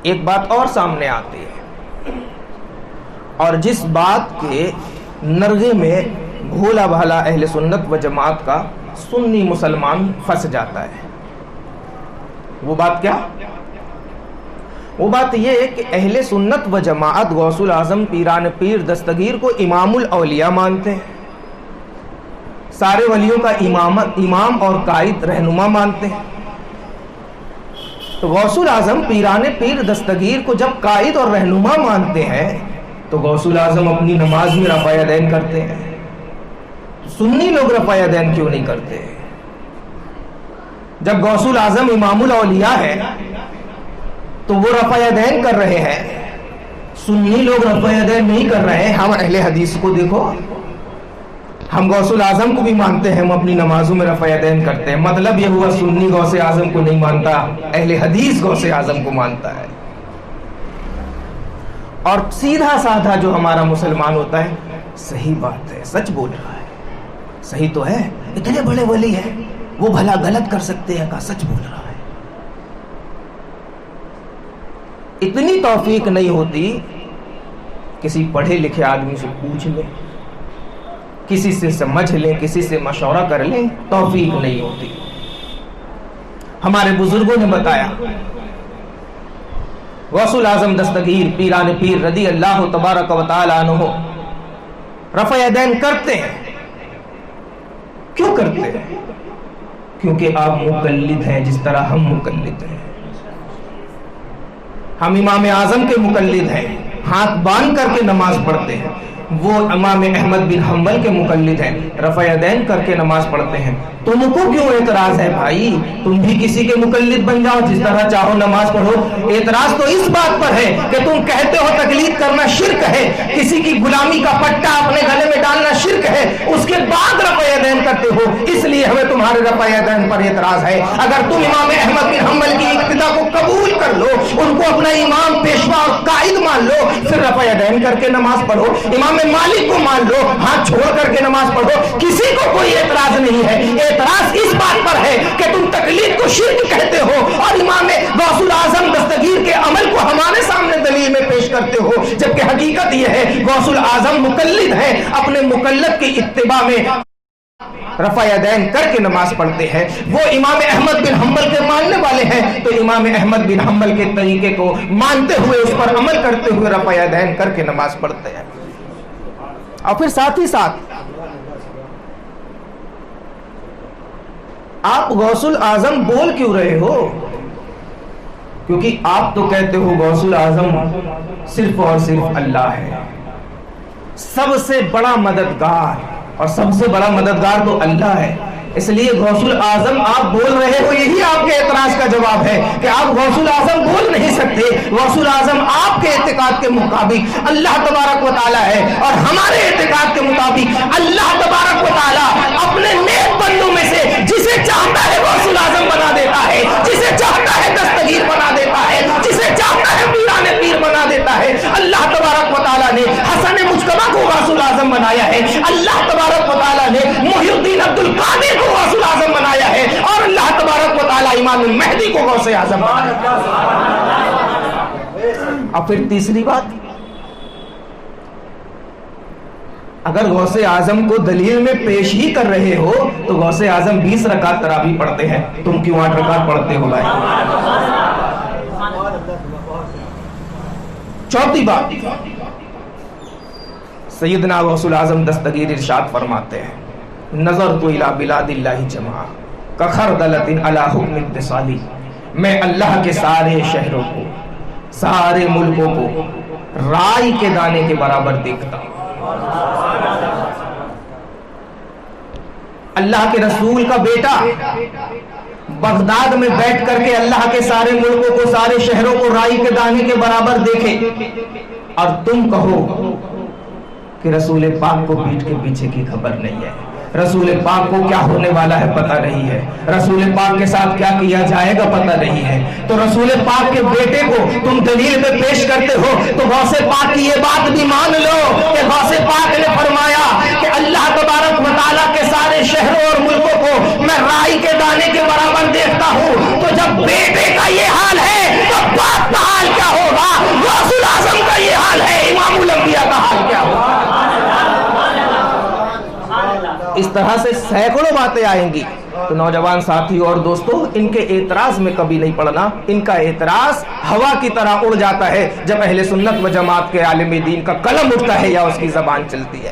ایک بات اور سامنے آتی ہے، اور جس بات کے نرغے میں بھولا بھالا اہل سنت و جماعت کا سنی مسلمان پھنس جاتا ہے، وہ بات کیا؟ وہ بات یہ ہے کہ اہل سنت و جماعت غوث الاعظم پیران پیر دستگیر کو امام الاولیاء مانتے ہیں، سارے ولیوں کا امام اور قائد رہنما مانتے ہیں۔ تو غوث الاعظم پیران پیر دستگیر کو جب قائد اور رہنما مانتے ہیں تو غوث الاعظم اپنی نماز میں رفع یدین کرتے ہیں، سنی لوگ رفع یدین کیوں نہیں کرتے؟ جب غوث الاعظم امام الاولیاء ہے تو وہ رفع یدین کر رہے ہیں، سنی لوگ رفع یدین نہیں کر رہے ہیں۔ ہم اہل حدیث کو دیکھو، ہم غوث الاعظم کو بھی مانتے ہیں، ہم اپنی نمازوں میں رفع یدین کرتے ہیں، مطلب یہ ہوا سنی غوث اعظم کو نہیں مانتا، اہل حدیث غوث اعظم کو مانتا ہے۔ اور سیدھا سادھا جو ہمارا مسلمان ہوتا ہے، صحیح بات ہے، سچ بول رہا ہے، صحیح تو ہے، اتنے بڑے ولی ہیں، وہ بھلا غلط کر سکتے ہیں، کہا سچ بول رہا ہے۔ اتنی توفیق نہیں ہوتی، کسی پڑھے لکھے آدمی سے پوچھ لیں، کسی سے سمجھ لیں، کسی سے مشورہ کر لیں، توفیق نہیں ہوتی۔ ہمارے بزرگوں نے بتایا، غوث الاعظم دستگیر پیران پیر رضی اللہ تبارک و تعالی عنہ رفع یدین کرتے ہیں۔ کیوں کرتے ہیں؟ کیونکہ آپ مقلد ہیں، جس طرح ہم مقلد ہیں۔ ہم امام اعظم کے مقلد ہیں، ہاتھ باندھ کر کے نماز پڑھتے ہیں، وہ امام احمد بن حنبل کے مقلد ہیں، رفع یدین کر کے نماز پڑھتے ہیں۔ تم کو کیوں اعتراض ہے بھائی؟ تم بھی کسی کے مقلد بن جاؤ، جس طرح چاہو نماز پڑھو۔ اعتراض تو اس بات پر ہے کہ تم کہتے ہو تقلید کرنا شرک ہے، کسی کی غلامی کا پٹا اپنے گلے میں ڈالنا شرک ہے، اس کے بعد رفع یدین کرتے ہو، اس لیے ہمیں تمہارے رفع یدین پر اعتراض ہے۔ اگر تم امام احمد بن حنبل کی اقتدا کو قبول کر لو، ان کو اپنا امام، پیشوا اور قائد مان لو، پھر رفع یدین کر کے نماز پڑھو، امام مالک کو مان لو، ہاتھ چھوڑ کر کے نماز پڑھو، کسی کو کوئی اعتراض نہیں ہے۔ اعتراض اس بات پر ہے کہ تم تقلید کو شرک کہتے ہو اور امام غوث الاعظم دستگیر کے عمل کو ہمارے سامنے دلیل میں پیش کرتے ہو، جبکہ حقیقت یہ ہے غوث الاعظم مقلد ہے، اپنے مقلد کی اتباع میں رفع یدین کر کے نماز پڑھتے ہیں۔ وہ امام احمد بن حنبل کے ماننے والے ہیں تو امام احمد بن حنبل کے طریقے کو مانتے ہوئے، اس پر عمل کرتے ہوئے رفع یدین کر کے نماز پڑھتے ہیں۔ اور پھر ساتھ ہی ساتھ آپ غوث الاعظم بول کیوں رہے ہو؟ کیونکہ آپ تو کہتے ہو غوث الاعظم صرف اور صرف اللہ ہے، سب سے بڑا مددگار، اور سب سے بڑا مددگار تو اللہ ہے، اس لیے غوث الاعظم آپ بول رہے ہو۔ یہی آپ کے اعتراض کا جواب ہے کہ آپ غوث الاعظم بول نہیں سکتے۔ غوث الاعظم آپ کے اعتقاد کے مطابق اللہ تبارک و تعالی ہے، اور ہمارے اعتقاد کے مطابق اللہ تبارک و تعالی اپنے نیک بندوں میں سے جسے چاہتا ہے غوث الاعظم بنا دیتا ہے، جسے چاہتا ہے دستگیر بنا دیتا ہے، جسے چاہتا ہے پیران پیر بنا دیتا ہے۔ اللہ تبارک و تعالی نے حسن مجتبی کو غوث الاعظم بنایا ہے، اللہ تبارک و تعالی نے محی الدین عبد القادر کو غوث الاعظم بنایا ہے، اور اللہ تبارک و تعالی امام المہدی کو غوث اعظم بنایا ہے۔ اور پھر تیسری بات، اگر غوث اعظم کو دلیل میں پیش ہی کر رہے ہو تو غوث اعظم 20 رکعت تراویح پڑھتے ہیں، تم کیوں 8 رکعت پڑھتے ہو بھائی؟ چوتھی بات، سیدنا غوث الاعظم دستگیر ارشاد فرماتے ہیں، نظرت الی بلاد اللہ جمعا کخردلۃ علی حکم اتصالی، میں اللہ کے سارے شہروں کو، سارے ملکوں کو رائی کے دانے کے برابر دیکھتا ہوں۔ اللہ کے رسول کا بیٹا بغداد میں بیٹھ کر کے اللہ کے سارے ملکوں کو، سارے شہروں کو رائی کے دانے کے برابر دیکھے، اور تم کہو کہ رسول پاک کو پیٹھ کے پیچھے کی خبر نہیں ہے، رسول پاک کو کیا ہونے والا ہے پتہ نہیں ہے، رسول پاک کے ساتھ کیا کیا جائے گا پتہ نہیں ہے، تو رسول پاک کے بیٹے کو تم دلیل میں پیش کرتے ہو تو غوث پاک کی یہ بات بھی مان لو کہ غوث پاک نے فرمایا کہ اللہ تبارک و تعالیٰ کے سارے شہروں اور ملکوں کو میں رائی کے دانے کے برابر دیکھتا ہوں۔ تو جب بیٹے کا یہ حال طرح سے سینکڑوں باتیں آئیں گی. تو نوجوان ساتھی اور دوستو، ان کے اعتراض میں کبھی نہیں پڑنا. ان کا اعتراض ہوا کی طرح اڑ جاتا ہے جب اہل سنت و جماعت کے عالم دین کا قلم اٹھتا ہے یا اس کی زبان چلتی ہے.